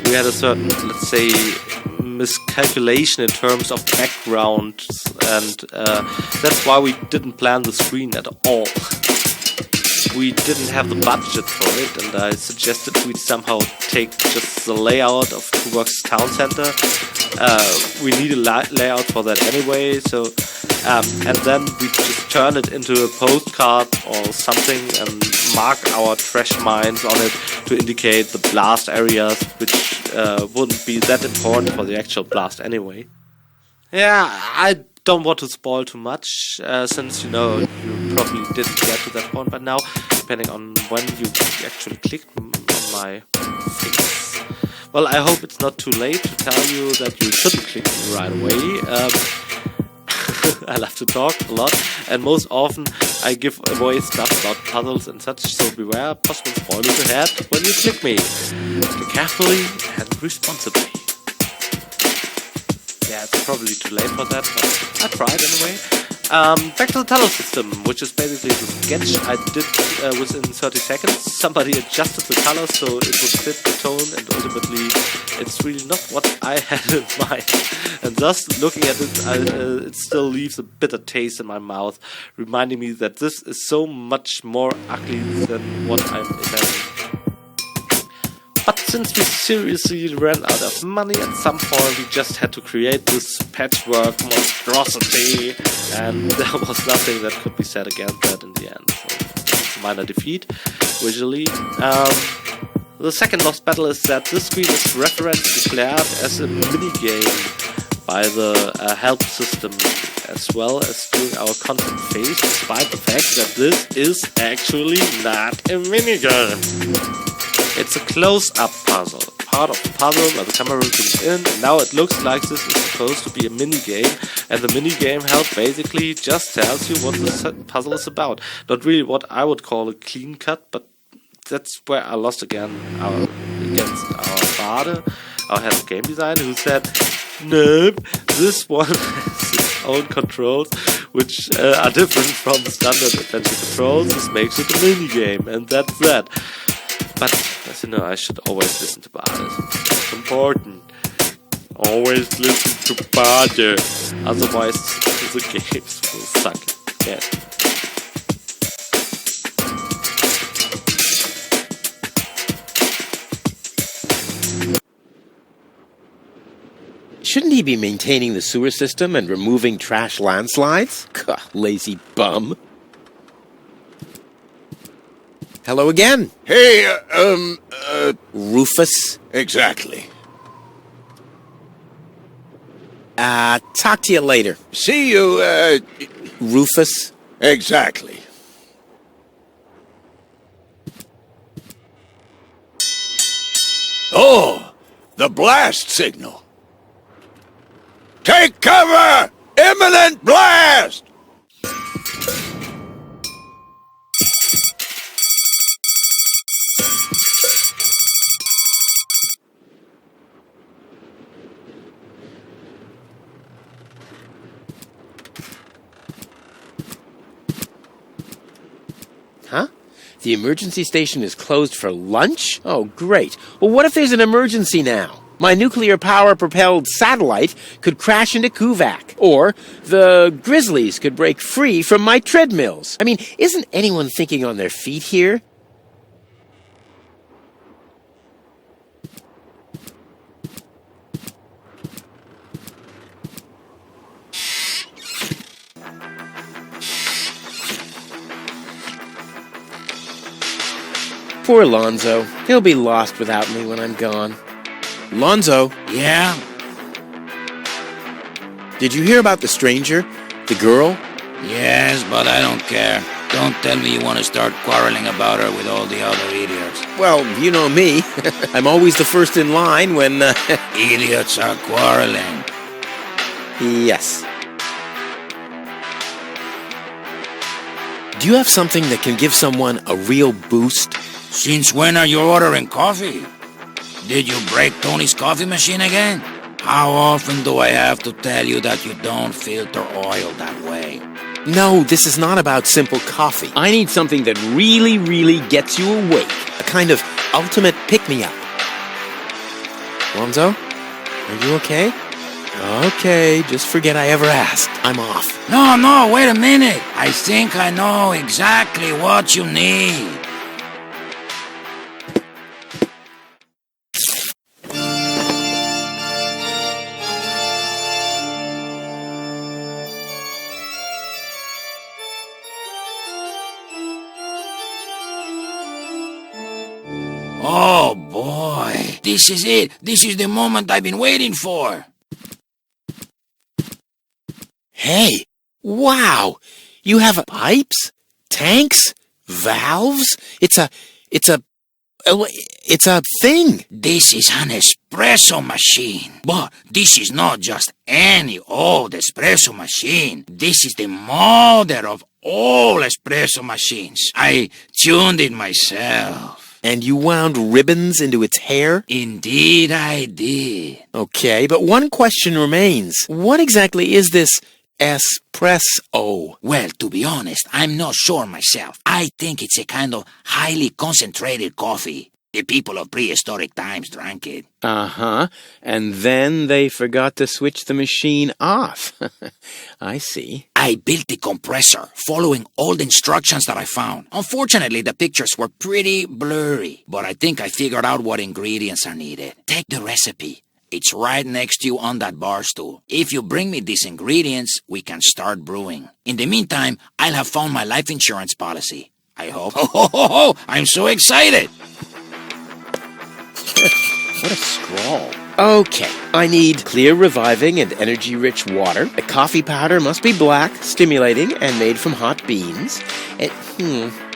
we had a certain, let's say, miscalculation in terms of background, and that's why we didn't plan the screen at all. We didn't have the budget for it, and I suggested we somehow take just the layout of Kuvaq's town center. We need a layout for that anyway, so and then we just turn it into a postcard or something and mark our trash mines on it to indicate the blast areas, which wouldn't be that important for the actual blast anyway. Yeah, I don't want to spoil too much, since you probably didn't get to that point by now, depending on when you actually clicked on my face. Well, I hope it's not too late to tell you that you shouldn't click me right away. I love to talk a lot, and most often I give away stuff about puzzles and such, so beware possible spoilers ahead when you click me. Click carefully and responsibly. yeah, it's probably too late for that, but I tried anyway. Back to the tunnel system, which is basically the sketch I did within 30 seconds. Somebody adjusted the color so it would fit the tone, and ultimately it's really not what I had in mind. And thus, looking at it, it still leaves a bitter taste in my mouth, reminding me that this is so much more ugly than what I'm imagining. But since we seriously ran out of money at some point, we just had to create this patchwork monstrosity, and there was nothing that could be said against that in the end. So it's a minor defeat, visually. The second lost battle is that this screen is reference declared as a minigame by the help system, as well as during our content phase, despite the fact that this is actually not a minigame. It's a close-up puzzle, part of the puzzle where the camera zooms in, and now it looks like this is supposed to be a minigame, and the minigame help basically just tells you what the puzzle is about. Not really what I would call a clean cut, but that's where I lost again against our father, our head of game design, who said, nope, this one has its own controls, which are different from the standard adventure controls. This makes it a minigame, and that's that. But, as you know, I should always listen to Bade. It's important. Always listen to Bade. Otherwise, the games will suck. Yeah. Shouldn't he be maintaining the sewer system and removing trash landslides? Gah, lazy bum. Hello again. Hey, Rufus. exactly. Talk to you later. See you, Rufus. exactly. Oh, the blast signal. Take cover! Imminent blast! Huh? The emergency station is closed for lunch? Oh, great. Well, what if there's an emergency now? My nuclear power-propelled satellite could crash into Kuvaq. Or the grizzlies could break free from my treadmills. I mean, isn't anyone thinking on their feet here? Poor Lonzo. He'll be lost without me when I'm gone. Lonzo, Yeah? did you hear about the stranger? The girl? Yes, but I don't care. Don't tell me you want to start quarreling about her with all the other idiots. Well, you know me. I'm always the first in line when, Idiots are quarreling. Yes. Do you have something that can give someone a real boost? Since when are you ordering coffee? Did you break Tony's coffee machine again? How often do I have to tell you that you don't filter oil that way? No, this is not about simple coffee. I need something that really, really gets you awake. A kind of ultimate pick-me-up. Lonzo, are you okay? Okay, just forget I ever asked. I'm off. No, wait a minute. I think I know exactly what you need. Oh boy, this is it. This is the moment I've been waiting for. Hey, wow! You have pipes, tanks, valves. It's a thing. This is an espresso machine. But this is not just any old espresso machine. This is the mother of all espresso machines. I tuned it myself. And you wound ribbons into its hair? Indeed I did. Okay, but one question remains. What exactly is this espresso? Well, to be honest, I'm not sure myself. I think it's a kind of highly concentrated coffee. The people of prehistoric times drank it. Uh-huh. And then they forgot to switch the machine off. I see. I built the compressor, following all the instructions that I found. Unfortunately, the pictures were pretty blurry, but I think I figured out what ingredients are needed. Take the recipe. It's right next to you on that bar stool. If you bring me these ingredients, we can start brewing. In the meantime, I'll have found my life insurance policy. I hope. Oh, I'm so excited! What a scrawl. Okay, I need clear, reviving, and energy-rich water. The coffee powder must be black, stimulating, and made from hot beans.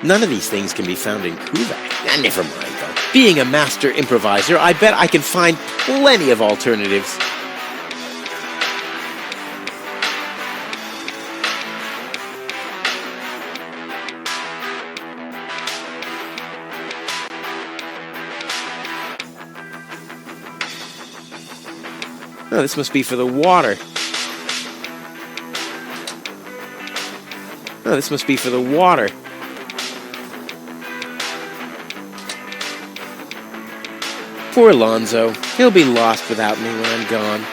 None of these things can be found in Kuvaq. Never mind, though. Being a master improviser, I bet I can find plenty of alternatives. Oh, this must be for the water. Oh, this must be for the water. Poor Alonzo. He'll be lost without me when I'm gone.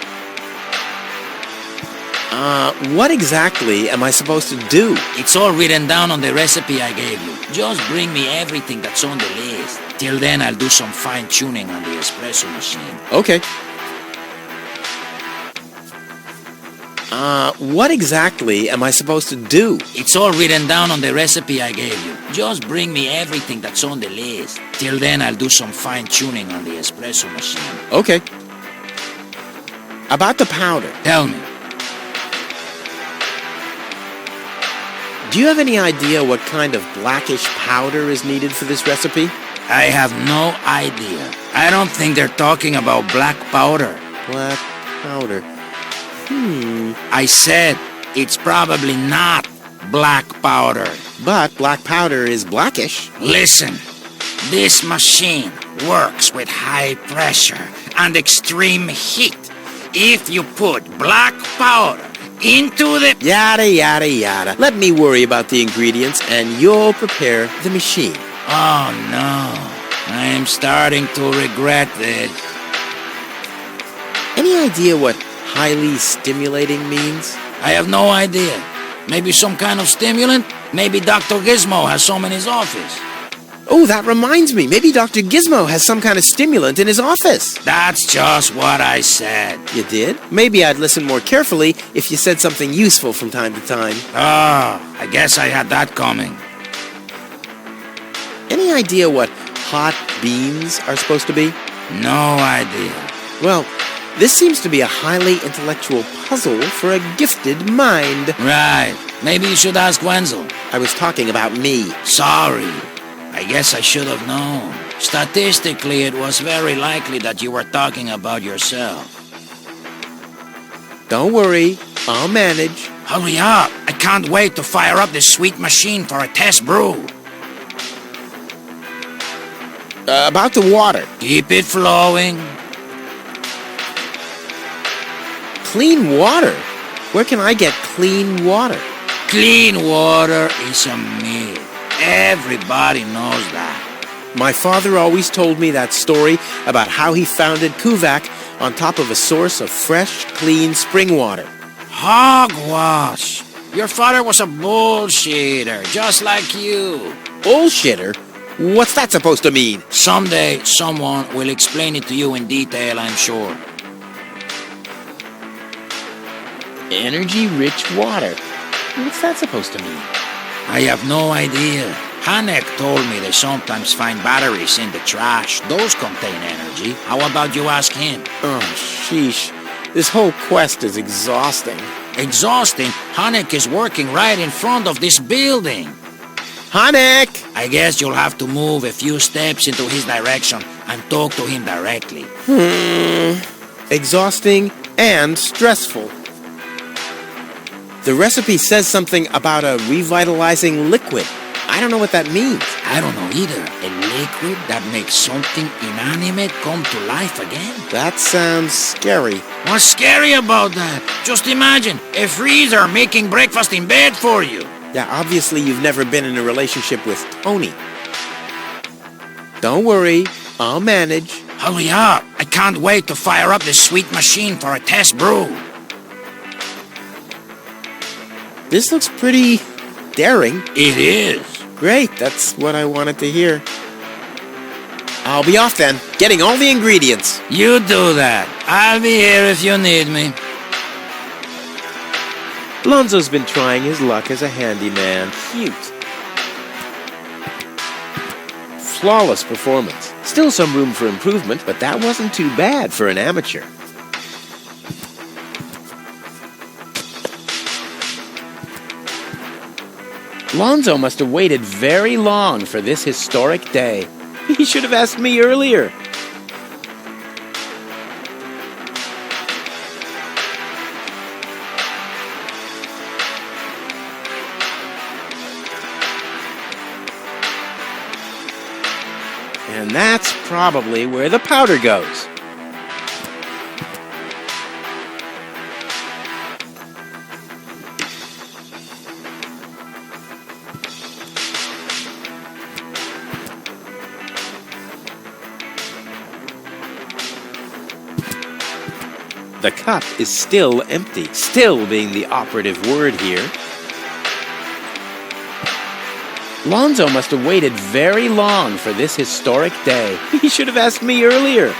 What exactly am I supposed to do? It's all written down on the recipe I gave you. Just bring me everything that's on the list. Till then, I'll do some fine-tuning on the espresso machine. Okay. What exactly am I supposed to do? It's all written down on the recipe I gave you. Just bring me everything that's on the list. Till then, I'll do some fine-tuning on the espresso machine. Okay. About the powder. Tell me. Do you have any idea what kind of blackish powder is needed for this recipe? I have no idea. I don't think they're talking about black powder. Black powder. I said it's probably not black powder. But black powder is blackish. Listen, this machine works with high pressure and extreme heat. If you put black powder into the... Yada, yada, yada. Let me worry about the ingredients and you'll prepare the machine. Oh no, I'm starting to regret this. Any idea what highly stimulating means? I have no idea. Maybe some kind of stimulant? Maybe Dr. Gizmo has some in his office. Oh, that reminds me. Maybe Dr. Gizmo has some kind of stimulant in his office. That's just what I said. You did? Maybe I'd listen more carefully if you said something useful from time to time. Oh, I guess I had that coming. Any idea what hot beans are supposed to be? No idea. Well, this seems to be a highly intellectual puzzle for a gifted mind. Right. Maybe you should ask Wenzel. I was talking about me. Sorry. I guess I should have known. Statistically, it was very likely that you were talking about yourself. Don't worry. I'll manage. Hurry up. I can't wait to fire up this sweet machine for a test brew. About the water. Keep it flowing. Clean water? Where can I get clean water? Clean water is a myth. Everybody knows that. My father always told me that story about how he founded Kuvaq on top of a source of fresh, clean spring water. Hogwash. Your father was a bullshitter, just like you. Bullshitter? What's that supposed to mean? Someday, someone will explain it to you in detail, I'm sure. Energy-rich water. What's that supposed to mean? I have no idea. Hanek told me they sometimes find batteries in the trash. Those contain energy. How about you ask him? Oh, sheesh. This whole quest is exhausting. Exhausting? Hanek is working right in front of this building. Hanek! I guess you'll have to move a few steps into his direction and talk to him directly. Exhausting and stressful. The recipe says something about a revitalizing liquid. I don't know what that means. I don't know either. A liquid that makes something inanimate come to life again? That sounds scary. What's scary about that? Just imagine, a freezer making breakfast in bed for you. Yeah, obviously you've never been in a relationship with Tony. Don't worry, I'll manage. Hurry up. I can't wait to fire up this sweet machine for a test brew. This looks pretty daring. It is. Great, that's what I wanted to hear. I'll be off then, getting all the ingredients. You do that. I'll be here if you need me. Lonzo's been trying his luck as a handyman. Cute. Flawless performance. Still some room for improvement, but that wasn't too bad for an amateur. Lonzo must have waited very long for this historic day. He should have asked me earlier. And that's probably where the powder goes. The cup is still empty, still being the operative word here. Lonzo must have waited very long for this historic day. He should have asked me earlier.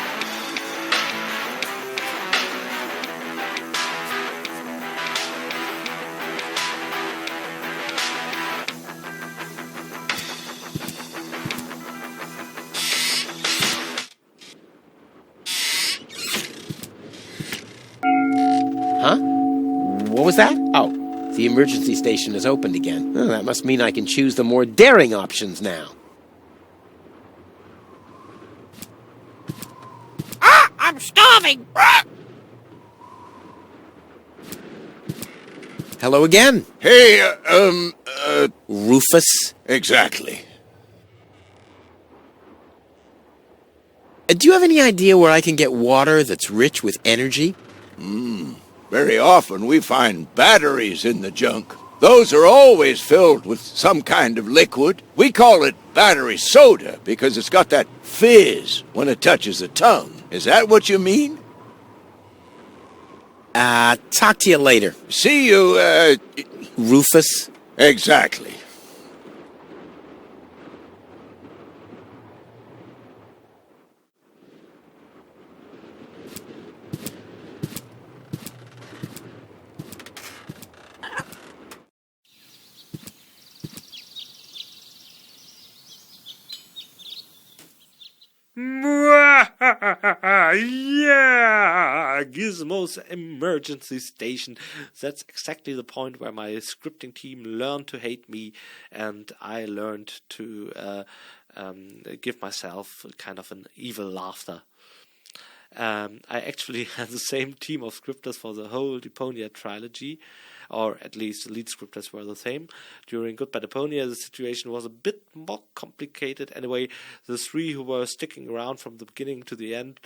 Huh? What was that? Oh. The emergency station is opened again. Oh, that must mean I can choose the more daring options now. Ah! I'm starving! Ah! Hello again. Hey, Rufus. exactly. Do you have any idea where I can get water that's rich with energy? Very often we find batteries in the junk. Those are always filled with some kind of liquid. We call it battery soda because it's got that fizz when it touches the tongue. Is that what you mean? Talk to you later. See you, Rufus. exactly. Yeah, Gizmo's emergency station. That's exactly the point where my scripting team learned to hate me, and I learned to give myself kind of an evil laughter. I actually had the same team of scripters for the whole Deponia trilogy, or at least the lead scripters were the same. During Goodbye Deponia, the situation was a bit more complicated. Anyway, the three who were sticking around from the beginning to the end,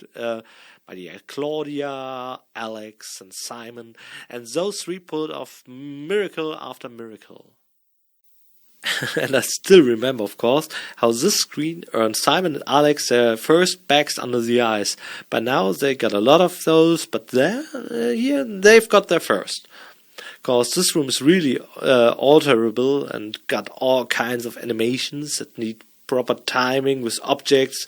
Claudia, Alex, and Simon, and those three pulled off miracle after miracle. And I still remember, of course, how this screen earned Simon and Alex their first bags under the eyes. By now they got a lot of those, but they've got their first. Because this room is really alterable and got all kinds of animations that need proper timing with objects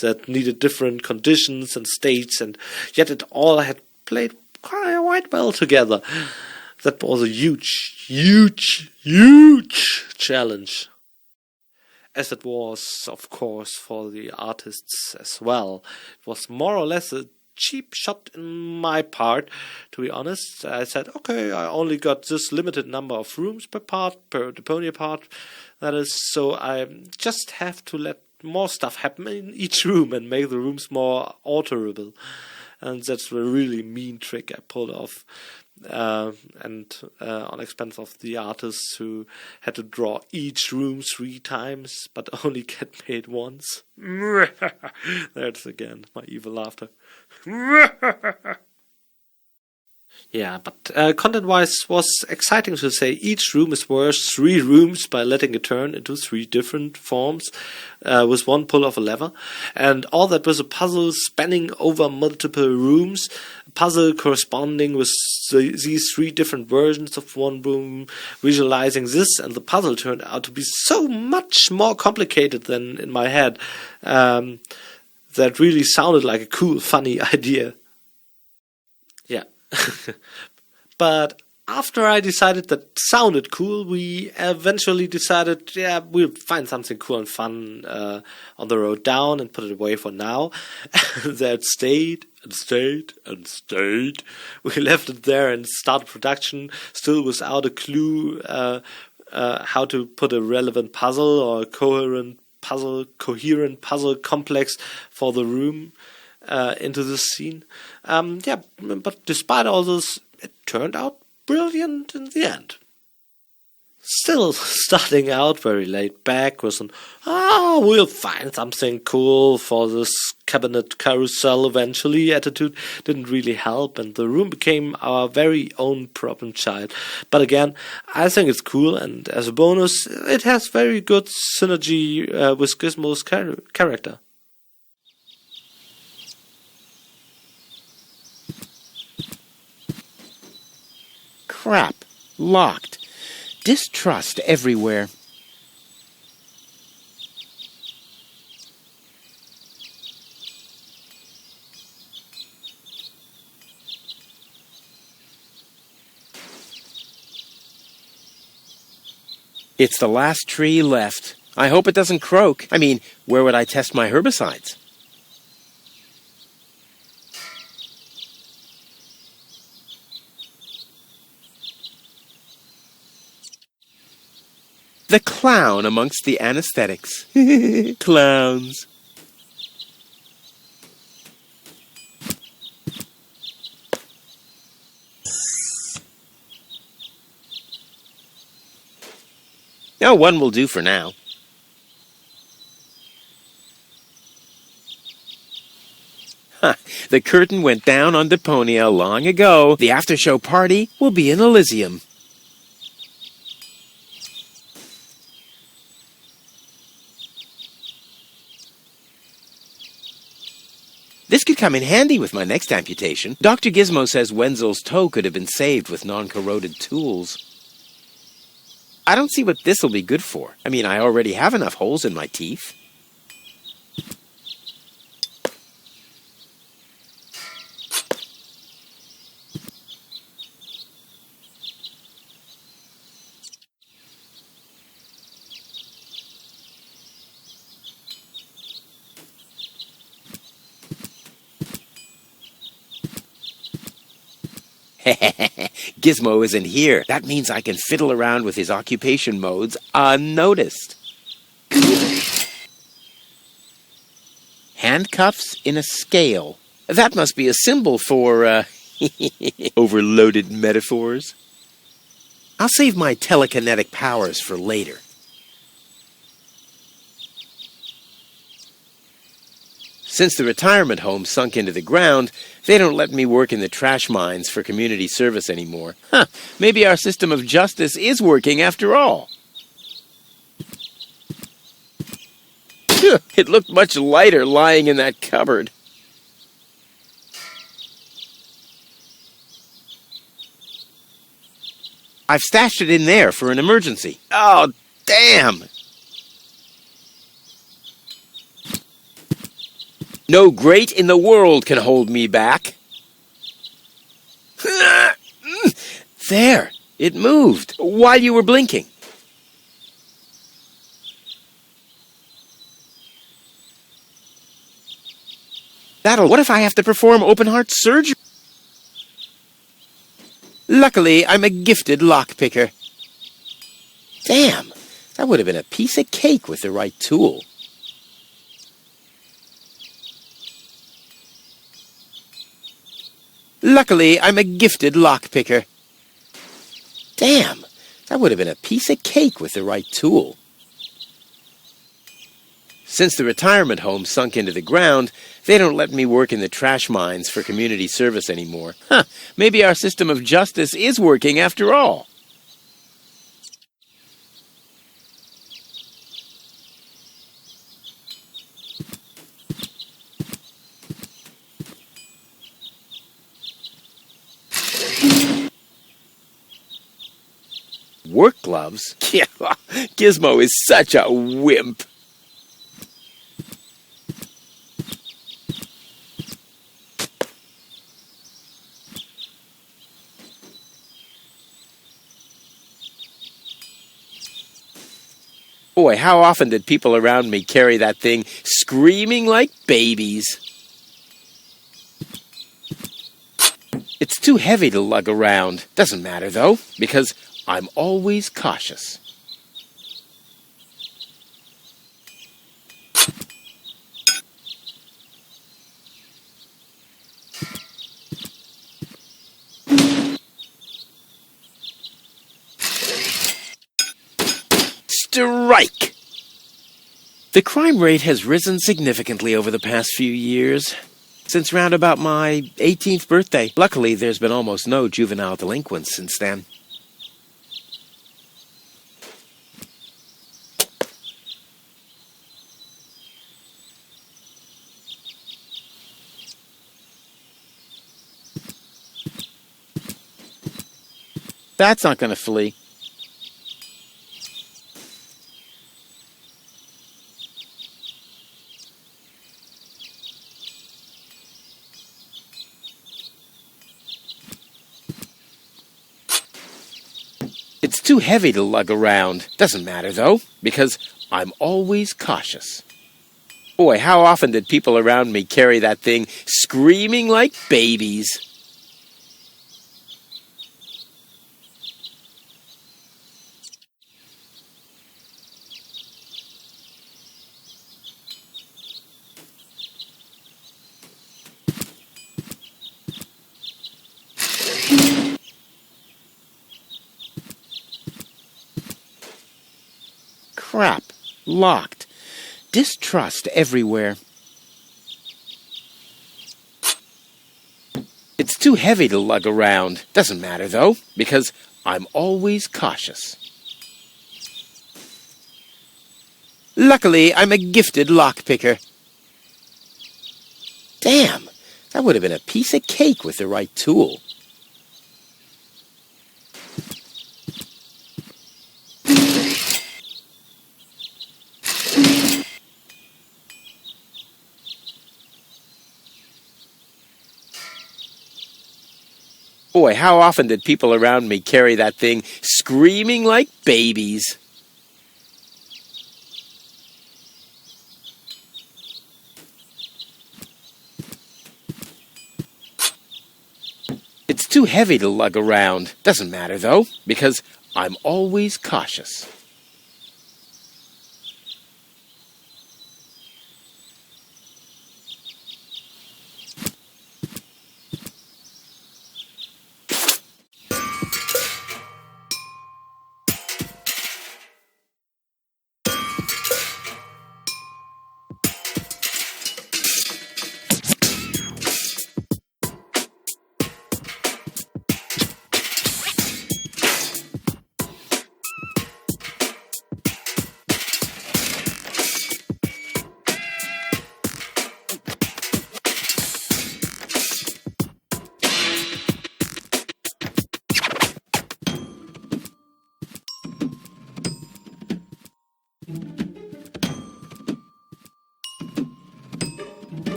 that needed different conditions and states, and yet it all had played quite well together. That was a huge challenge. As it was, of course, for the artists as well. It was more or less a cheap shot in my part, to be honest. I said, okay, I only got this limited number of rooms per Deponia part. That is, so I just have to let more stuff happen in each room and make the rooms more alterable. And that's a really mean trick I pulled off. and on expense of the artists who had to draw each room 3 times, but only get paid once. There's again my evil laughter. Yeah, but content-wise was exciting to say each room is worth 3 rooms by letting it turn into 3 different forms with one pull of a lever. And all that was a puzzle spanning over multiple rooms, a puzzle corresponding with these 3 different versions of one room, visualizing this, and the puzzle turned out to be so much more complicated than in my head. That really sounded like a cool, funny idea. Yeah. But after I decided that sounded cool, we eventually decided, yeah, we'll find something cool and fun on the road down and put it away for now. That stayed and stayed and stayed. We left it there and started production, still without a clue how to put a relevant puzzle or a coherent puzzle complex for the room into this scene. Yeah, but despite all this, it turned out brilliant in the end. Still starting out very laid back with an, we'll find something cool for this cabinet carousel eventually attitude didn't really help, and the room became our very own problem child. But again, I think it's cool, and as a bonus, it has very good synergy with Gizmo's character. Crap. Locked. Distrust everywhere. It's the last tree left. I hope it doesn't croak. I mean, where would I test my herbicides? The clown amongst the anesthetics. Clowns. Oh, one will do for now. Huh. The curtain went down on Deponia long ago. The after-show party will be in Elysium. This could come in handy with my next amputation. Dr. Gizmo says Wenzel's toe could have been saved with non-corroded tools. I don't see what this will be good for. I mean, I already have enough holes in my teeth. Gizmo isn't here. That means I can fiddle around with his occupation modes unnoticed. Handcuffs in a scale. That must be a symbol for, overloaded metaphors. I'll save my telekinetic powers for later. Since the retirement home sunk into the ground, they don't let me work in the trash mines for community service anymore. Huh, maybe our system of justice is working after all. It looked much lighter lying in that cupboard. I've stashed it in there for an emergency. Oh, damn! No grate in the world can hold me back. There, it moved while you were blinking. What if I have to perform open-heart surgery? Luckily, I'm a gifted lockpicker. Damn, that would have been a piece of cake with the right tool. Luckily, I'm a gifted lockpicker. Damn, that would have been a piece of cake with the right tool. Since the retirement home sunk into the ground, they don't let me work in the trash mines for community service anymore. Huh, maybe our system of justice is working after all. Work gloves? Yeah, Gizmo is such a wimp. Boy, how often did people around me carry that thing screaming like babies? It's too heavy to lug around. Doesn't matter, though, because I'm always cautious. Strike! The crime rate has risen significantly over the past few years. Since round about my 18th birthday. Luckily, there's been almost no juvenile delinquents since then. That's not going to flee. It's too heavy to lug around. Doesn't matter, though, because I'm always cautious. Boy, how often did people around me carry that thing screaming like babies? Crap. Locked. Distrust everywhere. It's too heavy to lug around. Doesn't matter, though, because I'm always cautious. Luckily, I'm a gifted lockpicker. Damn, that would have been a piece of cake with the right tool. Boy, how often did people around me carry that thing screaming like babies? It's too heavy to lug around. Doesn't matter, though, because I'm always cautious.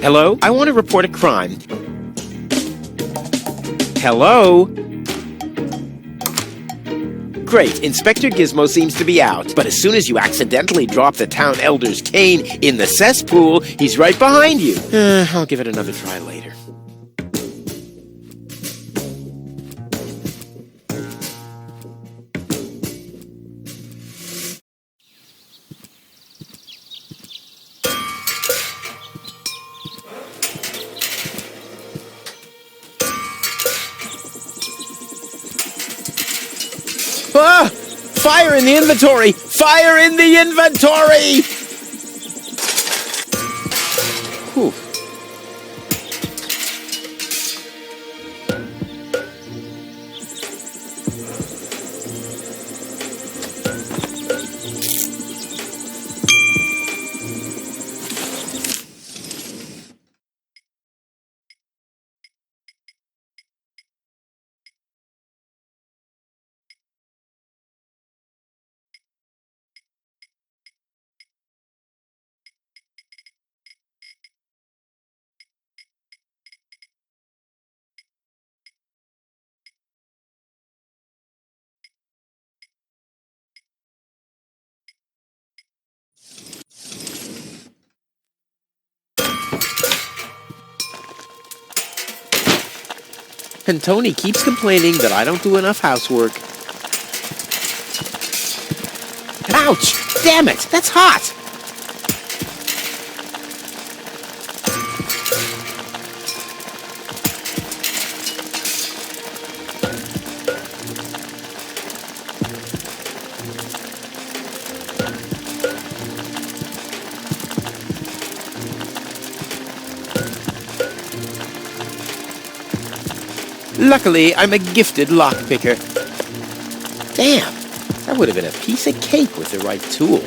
Hello? I want to report a crime. Hello? Great, Inspector Gizmo seems to be out, but as soon as you accidentally drop the town elder's cane in the cesspool, he's right behind you. I'll give it another try later. Fire in the inventory! Fire in the inventory! Whew. And Tony keeps complaining that I don't do enough housework. Ouch! Damn it! That's hot! Luckily, I'm a gifted lockpicker. Damn, that would have been a piece of cake with the right tool.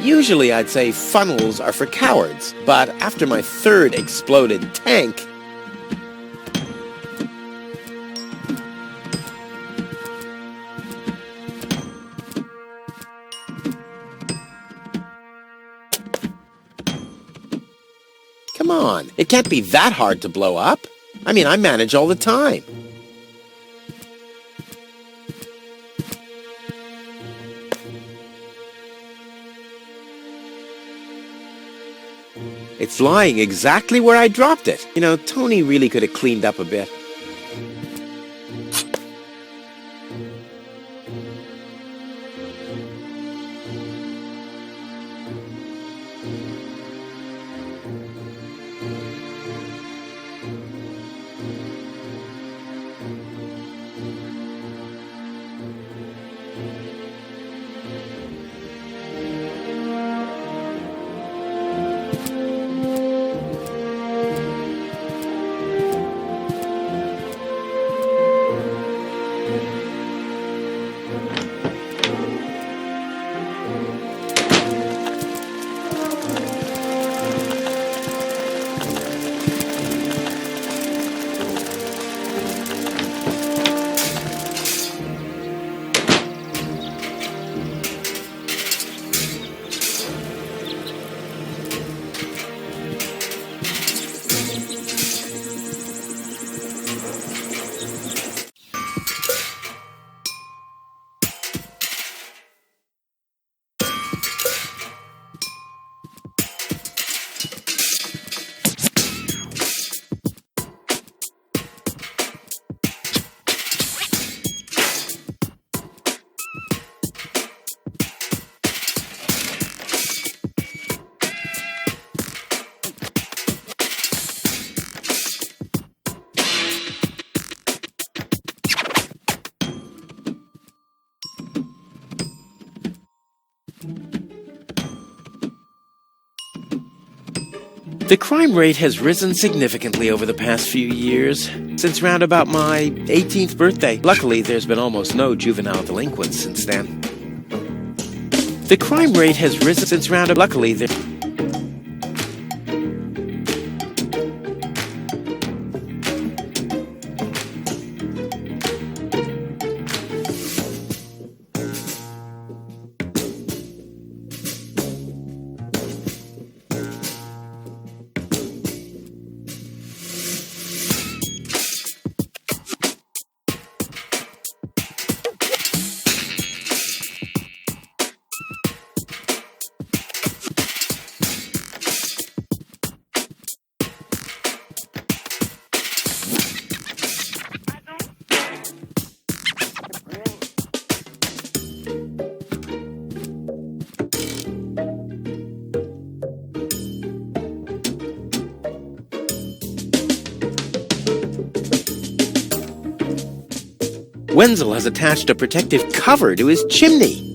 Usually I'd say funnels are for cowards, but after my third exploded tank... Come on, it can't be that hard to blow up. I mean, I manage all the time. It's lying exactly where I dropped it. You know, Tony really could have cleaned up a bit. The crime rate has risen significantly over the past few years, since round about my 18th birthday. Luckily, there's been almost no juvenile delinquents since then. The crime rate has risen since round about... Luckily, there... Wenzel has attached a protective cover to his chimney.